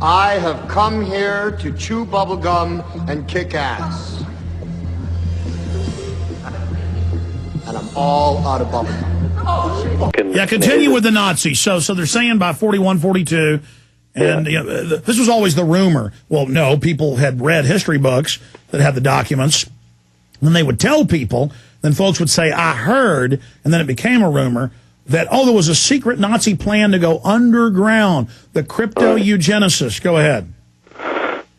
I have come here to chew bubblegum and kick ass. And I'm all out of bubblegum. Yeah, continue with the Nazis. So they're saying by 41, 42, and you know, this was always the rumor. Well, no, people had read history books that had the documents. Then they would tell people, then folks would say, I heard, and then it became a rumor that, oh, there was a secret Nazi plan to go underground, the crypto-eugenicists. Go ahead.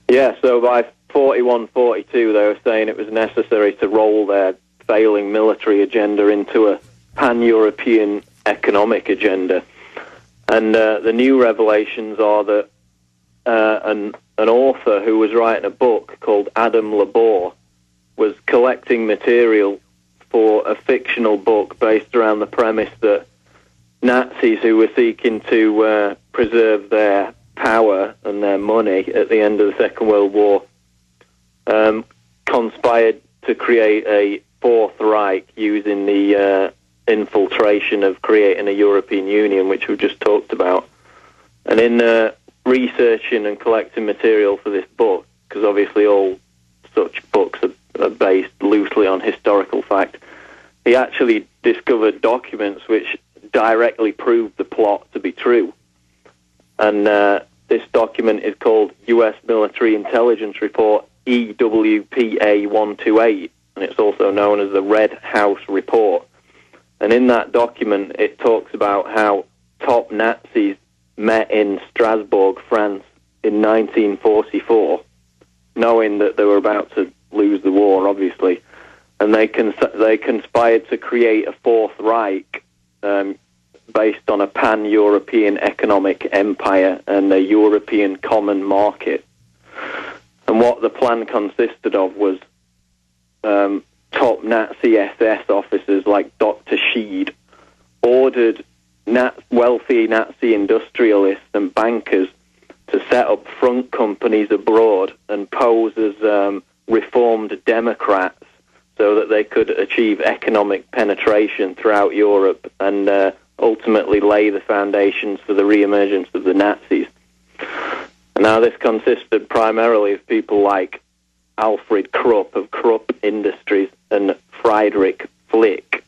Yeah, so by 41, 42, they were saying it was necessary to roll their failing military agenda into a pan-European economic agenda. And the new revelations are that an author who was writing a book called Adam Labor was collecting material for a fictional book based around the premise that Nazis who were seeking to preserve their power and their money at the end of the Second World War conspired to create a Fourth Reich using the infiltration of creating a European Union, which we've just talked about. And in researching and collecting material for this book, because obviously all such books are based loosely on historical fact, he actually discovered documents which directly proved the plot to be true. And this document is called U.S. Military Intelligence Report EWPA 128, and it's also known as the Red House Report. And in that document, it talks about how top Nazis met in Strasbourg, France, in 1944, knowing that they were about to lose the war, obviously. And they conspired to create a Fourth Reich based on a pan-European economic empire and a European common market. And what the plan consisted of was top Nazi SS officers like Dr. Scheed ordered wealthy Nazi industrialists and bankers to set up front companies abroad and pose as reformed Democrats so that they could achieve economic penetration throughout Europe and ultimately lay the foundations for the re-emergence of the Nazis. And now this consisted primarily of people like Alfred Krupp of Krupp Industries and Friedrich Flick,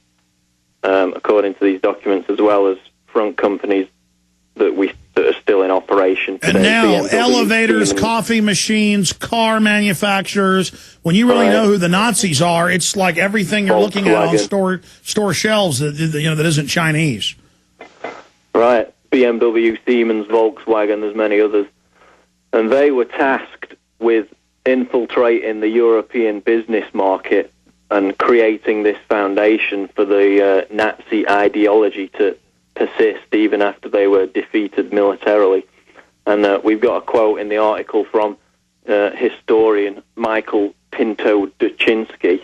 according to these documents, as well as front companies that are still in operation today. And now BMW, elevators, Siemens, coffee machines, car manufacturers. When you really know who the Nazis are, it's like everything you're looking at on store shelves that isn't Chinese. Right. BMW, Siemens, Volkswagen, there's many others. And they were tasked with infiltrating the European business market and creating this foundation for the Nazi ideology to persist even after they were defeated militarily. And we've got a quote in the article from historian Michael Pinto-Duchinsky,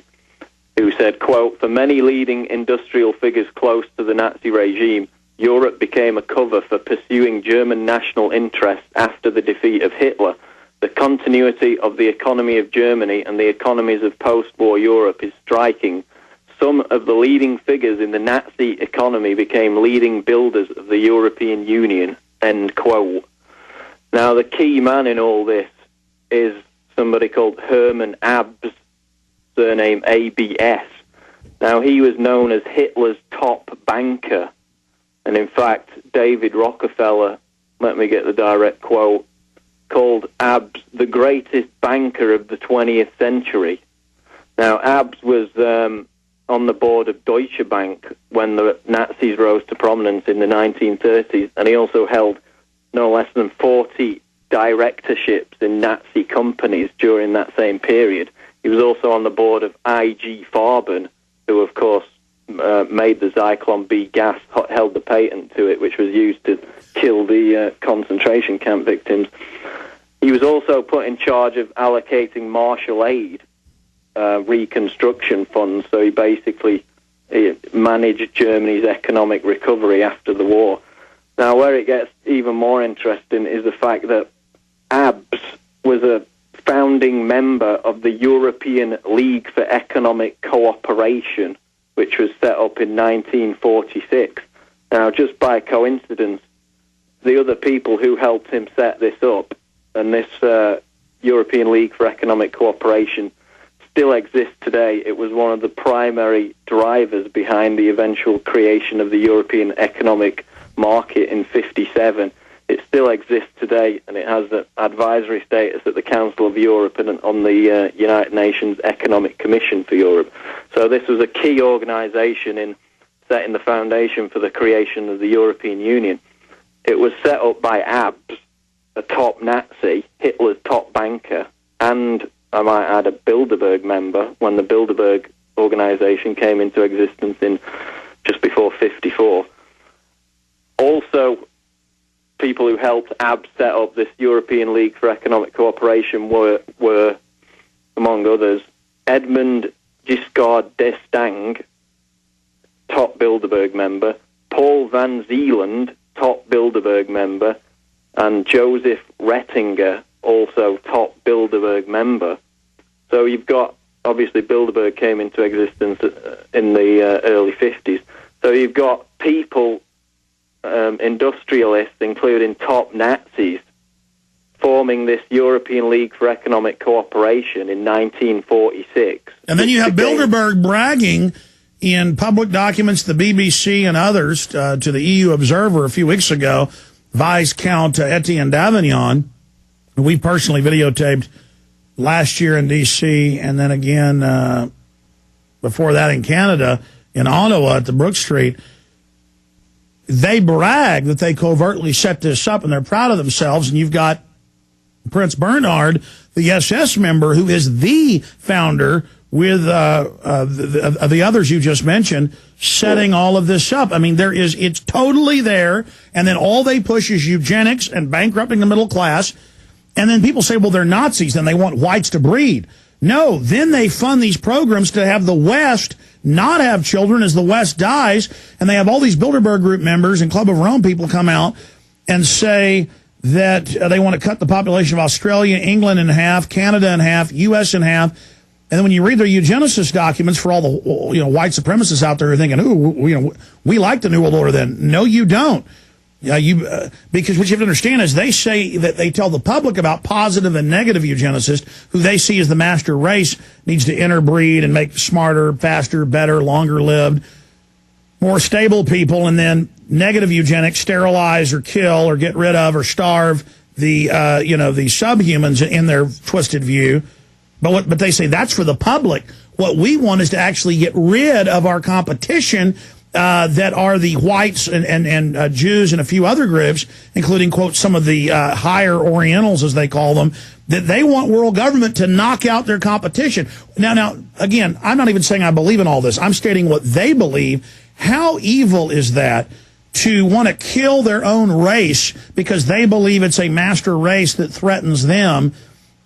who said, quote, "For many leading industrial figures close to the Nazi regime, Europe became a cover for pursuing German national interests after the defeat of Hitler. The continuity of the economy of Germany and the economies of post-war Europe is striking. Some of the leading figures in the Nazi economy became leading builders of the European Union," end quote. Now, the key man in all this is somebody called Hermann Abs, surname ABS. Now, he was known as Hitler's top banker. And in fact, David Rockefeller, let me get the direct quote, called Abs the greatest banker of the 20th century. Now, Abs was on the board of Deutsche Bank when the Nazis rose to prominence in the 1930s, and he also held no less than 40 directorships in Nazi companies during that same period. He was also on the board of IG Farben, who, of course, made the Zyklon B gas, held the patent to it, which was used to kill the concentration camp victims. He was also put in charge of allocating Marshall Aid reconstruction funds, so he basically managed Germany's economic recovery after the war. Now, where it gets even more interesting is the fact that Abs was a founding member of the European League for Economic Cooperation, which was set up in 1946. Now, just by coincidence, the other people who helped him set this up and this European League for Economic Cooperation still exists today. It was one of the primary drivers behind the eventual creation of the European Economic Market in '57. It still exists today, and it has an advisory status at the Council of Europe and on the United Nations Economic Commission for Europe. So this was a key organization in setting the foundation for the creation of the European Union. It was set up by Abs, a top Nazi, Hitler's top banker, and, I might add, a Bilderberg member when the Bilderberg organization came into existence in just before '54. Also, people who helped Abs set up this European League for Economic Cooperation were among others, Edmund Giscard d'Estaing, top Bilderberg member, Paul van Zeeland, top Bilderberg member, and Joseph Rettinger, also top Bilderberg member. So you've got, obviously Bilderberg came into existence in the early 50s. So you've got people, industrialists, including top Nazis, forming this European League for Economic Cooperation in 1946. And then you have Bilderberg bragging in public documents, the BBC and others, to the EU Observer a few weeks ago, Viscount Etienne d'Avignon, who we personally videotaped last year in D.C. and then again before that in Canada, in Ottawa at the Brook Street. They brag that they covertly set this up, and they're proud of themselves. And you've got Prince Bernhard, the SS member, who is the founder with the others you just mentioned, setting all of this up. I mean, it's totally there, and then all they push is eugenics and bankrupting the middle class. And then people say, well, they're Nazis, and they want whites to breed. No, then they fund these programs to have the West not have children as the West dies, and they have all these Bilderberg Group members and Club of Rome people come out and say that they want to cut the population of Australia, England in half, Canada in half, U.S. in half. And then when you read their eugenicist documents for all the white supremacists out there who are thinking, ooh, we like the New World Order then. No, you don't. Because what you have to understand is they say that they tell the public about positive and negative eugenicists, who they see as the master race needs to interbreed and make smarter, faster, better, longer lived, more stable people, and then negative eugenics sterilize or kill or get rid of or starve the subhumans in their twisted view. But they say that's for the public. What we want is to actually get rid of our competition, that are the whites and Jews and a few other groups, including, quote, some of the higher Orientals, as they call them, that they want world government to knock out their competition. Now, again, I'm not even saying I believe in all this. I'm stating what they believe. How evil is that, to want to kill their own race because they believe it's a master race that threatens them?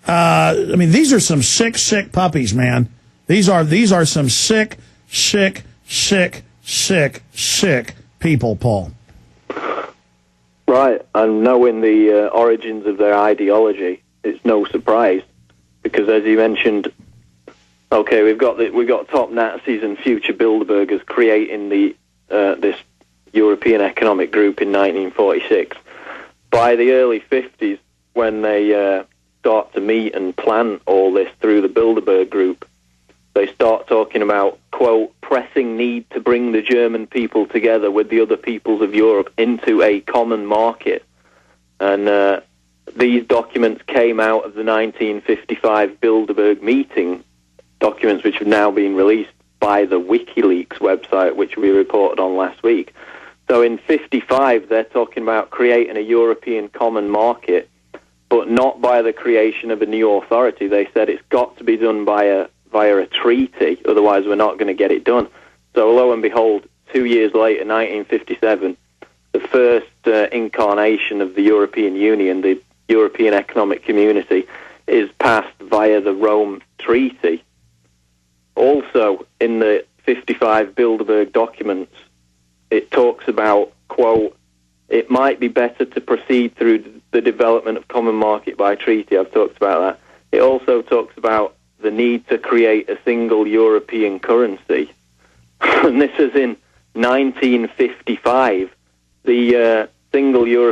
I mean, these are some sick puppies, man. These are some sick people, Paul. Right, and knowing the origins of their ideology, it's no surprise, because as you mentioned, okay, we've got top Nazis and future Bilderbergers creating this European Economic Group in 1946. By the early 50s, when they start to meet and plan all this through the Bilderberg Group, they start talking about, quote, pressing need to bring the German people together with the other peoples of Europe into a common market. And these documents came out of the 1955 Bilderberg meeting, documents which have now been released by the WikiLeaks website, which we reported on last week. So in 55, they're talking about creating a European common market, but not by the creation of a new authority. They said it's got to be done via a treaty, otherwise we're not going to get it done. So lo and behold, 2 years later, 1957, the first incarnation of the European Union, the European Economic Community, is passed via the Rome Treaty. Also, in the 55 Bilderberg documents, it talks about, quote, it might be better to proceed through the development of common market by treaty. I've talked about that. It also talks about the need to create a single European currency. And this is in 1955. The single European